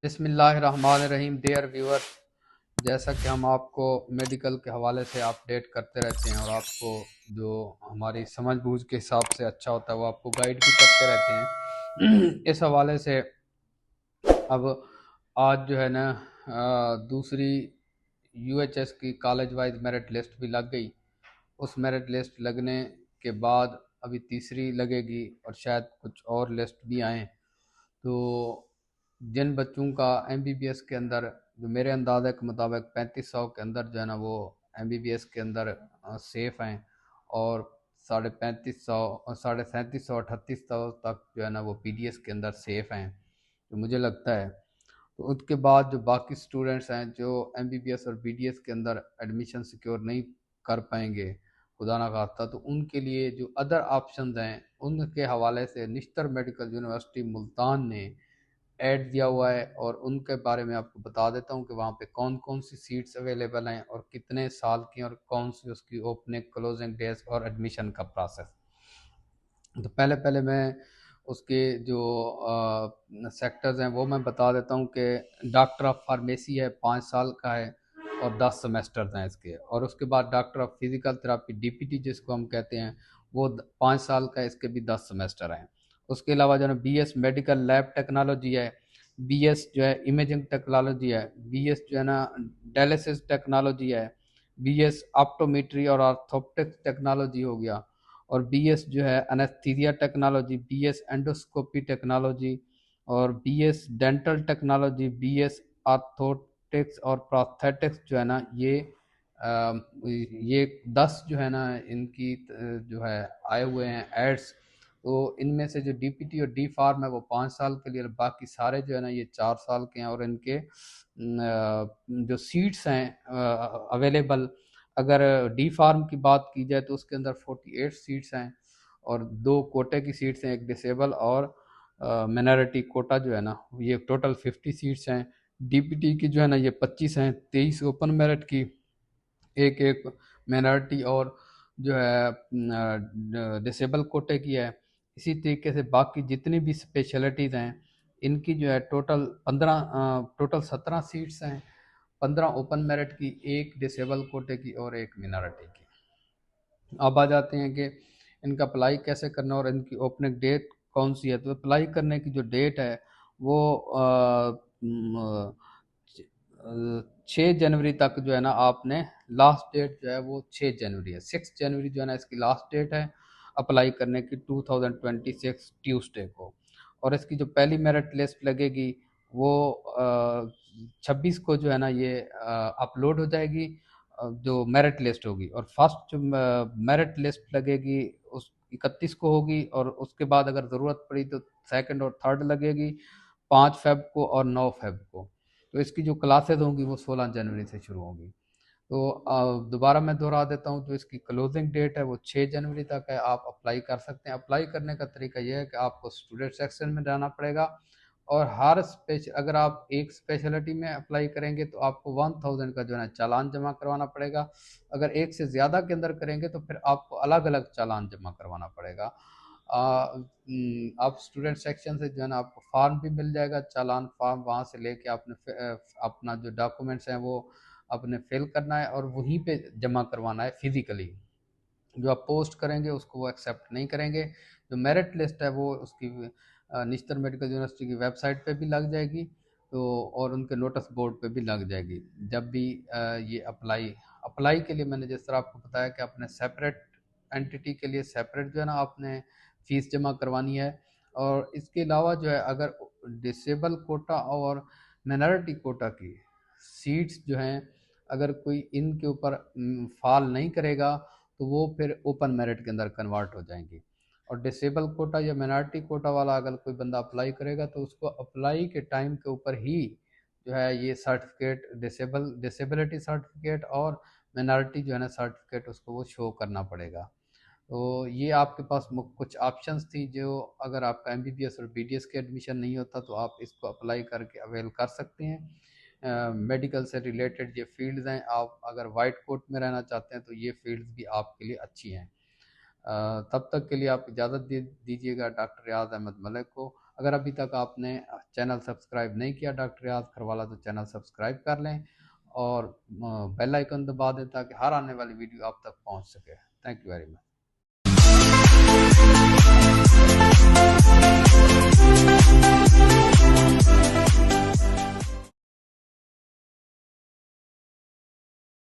बिस्मिल्लाहिर्रहमानिर्रहीम। Dear viewers, जैसा कि हम आपको मेडिकल के हवाले से अपडेट करते रहते हैं और आपको जो हमारी समझ बूझ के हिसाब से अच्छा होता है वो आपको गाइड भी करते रहते हैं। इस हवाले से अब आज जो है ना दूसरी यूएचएस की कॉलेज वाइज मेरिट लिस्ट भी लग गई। उस मेरिट लिस्ट लगने के बाद अभी तीसरी लगेगी और शायद कुछ और लिस्ट भी आएँ। तो जिन बच्चों का एमबीबीएस के अंदर, जो मेरे अंदाजे के मुताबिक 3500 के अंदर जो है ना वो एमबीबीएस के अंदर सेफ हैं, और 3550, 3750, 3800 तक जो है ना वो पीडीएस के अंदर सेफ हैं, जो मुझे लगता है। तो उसके बाद जो बाकी स्टूडेंट्स हैं जो एमबीबीएस और बीडीएस के अंदर एडमिशन सिक्योर नहीं कर पाएंगे, खुदा ना खास्ता, तो उनके लिए जो अदर ऑप्शंस हैं उनके हवाले से निश्तर मेडिकल यूनिवर्सिटी मुल्तान ने ऐड दिया हुआ है, और उनके बारे में आपको बता देता हूँ कि वहाँ पे कौन कौन सी सीट्स अवेलेबल हैं और कितने साल की, और कौन सी उसकी ओपनिंग क्लोजिंग डेज और एडमिशन का प्रोसेस। तो पहले पहले मैं उसके जो सेक्टर्स हैं वो मैं बता देता हूँ कि डॉक्टर ऑफ फार्मेसी है, 5 साल का है और 10 सेमेस्टर हैं इसके। और उसके बाद doctor of physical therapy DPT जिसको हम कहते हैं, वो 5 साल का है, इसके भी 10 सेमेस्टर हैं। उसके अलावा जो है बीएस मेडिकल लैब टेक्नोलॉजी है, बीएस जो है इमेजिंग टेक्नोलॉजी है, बीएस जो है ना डायलिसिस टेक्नोलॉजी है, बीएस ऑप्टोमेट्री और ऑर्थोप्टिक्स टेक्नोलॉजी हो गया, और बीएस जो है anaesthesia technology, BS endoscopy technology, और BS dental technology, BS orthotics और प्रोस्थेटिक्स जो है ना ये 10 जो है ना इनकी जो है आए हुए हैं एड्स। तो इनमें से जो डीपीटी और डी फार्म है वो 5 साल के लिए, और बाकी सारे जो है ना ये 4 साल के हैं। और इनके जो सीट्स हैं अवेलेबल, अगर डी फार्म की बात की जाए तो उसके अंदर 48 सीट्स हैं, और 2 कोटे की सीट्स हैं, एक डिसेबल और मिनॉरिटी कोटा जो है ना ये टोटल 50 सीट्स हैं। डीपीटी की जो है ना ये 25 हैं, 23 ओपन मेरिट की, एक एक मिनॉरिटी और जो है डिसेबल कोटे की है। इसी तरीके से बाकी जितनी भी स्पेशलिटीज़ हैं इनकी जो है टोटल 17 सीट्स हैं, 15 ओपन मेरिट की, एक डिसेबल कोटे की और एक मिनॉरिटी की। अब आ जाते हैं कि इनका अप्लाई कैसे करना और इनकी ओपनिंग डेट कौन सी है। तो अप्लाई करने की जो डेट है वो 6 जनवरी तक जो है ना आपने, लास्ट डेट जो है वो 6 जनवरी है, 6 जनवरी जो है ना इसकी लास्ट डेट है अप्लाई करने की, 2026 ट्यूसडे को। और इसकी जो पहली मेरिट लिस्ट लगेगी वो 26 को जो है ना ये अपलोड हो जाएगी, जो मेरिट लिस्ट होगी। और फर्स्ट जो मेरिट लिस्ट लगेगी उस 31 को होगी, और उसके बाद अगर ज़रूरत पड़ी तो सेकंड और थर्ड लगेगी 5 फेब को और 9 फेब को। तो इसकी जो क्लासेज होंगी वो 16 जनवरी से शुरू होंगी। तो दोबारा मैं दोहरा देता हूँ, जो इसकी क्लोजिंग डेट है वो 6 जनवरी तक है। आप अप्लाई कर सकते हैं। अप्लाई करने का तरीका यह है कि आपको स्टूडेंट सेक्शन में जाना पड़ेगा, और हर अगर आप एक स्पेशलिटी में अप्लाई करेंगे तो आपको 1000 का जो है चालान जमा करवाना पड़ेगा। अगर एक से ज़्यादा के अंदर करेंगे तो फिर आपको अलग अलग चालान जमा करवाना पड़ेगा। आप स्टूडेंट सेक्शन से जो है ना आपको फॉर्म भी मिल जाएगा, चालान फॉर्म, वहाँ से लेके आपने अपना जो डॉक्यूमेंट्स हैं वो अपने फिल करना है और वहीं पे जमा करवाना है फिजिकली। जो आप पोस्ट करेंगे उसको वो एक्सेप्ट नहीं करेंगे। जो मेरिट लिस्ट है वो उसकी निश्तर मेडिकल यूनिवर्सिटी की वेबसाइट पे भी लग जाएगी, तो और उनके नोटिस बोर्ड पे भी लग जाएगी। जब भी ये अप्लाई अप्लाई के लिए मैंने जिस तरह आपको बताया कि अपने सेपरेट एंटिटी के लिए सेपरेट जो है ना आपने फ़ीस जमा करवानी है। और इसके अलावा जो है अगर डिसेबल कोटा और माइनॉरिटी कोटा की सीट्स जो हैं, अगर कोई इनके ऊपर फॉल नहीं करेगा तो वो फिर ओपन मेरिट के अंदर कन्वर्ट हो जाएंगी। और डिसेबल कोटा या माइनॉरिटी कोटा वाला अगर कोई बंदा अप्लाई करेगा तो उसको अप्लाई के टाइम के ऊपर ही जो है ये सर्टिफिकेट, डिसेबिलिटी सर्टिफिकेट और माइनॉरिटी जो है ना सर्टिफिकेट, उसको वो शो करना पड़ेगा। तो ये आपके पास कुछ ऑप्शंस थी, जो अगर आपका एमबीबीएस और बीडीएस के एडमिशन नहीं होता तो आप इसको अप्लाई करके अवेल कर सकते हैं। मेडिकल से रिलेटेड ये फील्ड्स हैं। आप अगर वाइट कोट में रहना चाहते हैं तो ये फील्ड्स भी आपके लिए अच्छी हैं। तब तक के लिए आप इजाज़त दीजिएगा डॉक्टर रियाज अहमद मलिक को। अगर अभी तक आपने चैनल सब्सक्राइब नहीं किया डॉक्टर रियाज खरवाला तो चैनल सब्सक्राइब कर लें और बेल आइकन दबा दें ताकि हर आने वाली वीडियो आप तक पहुंच सके। Thank you very much.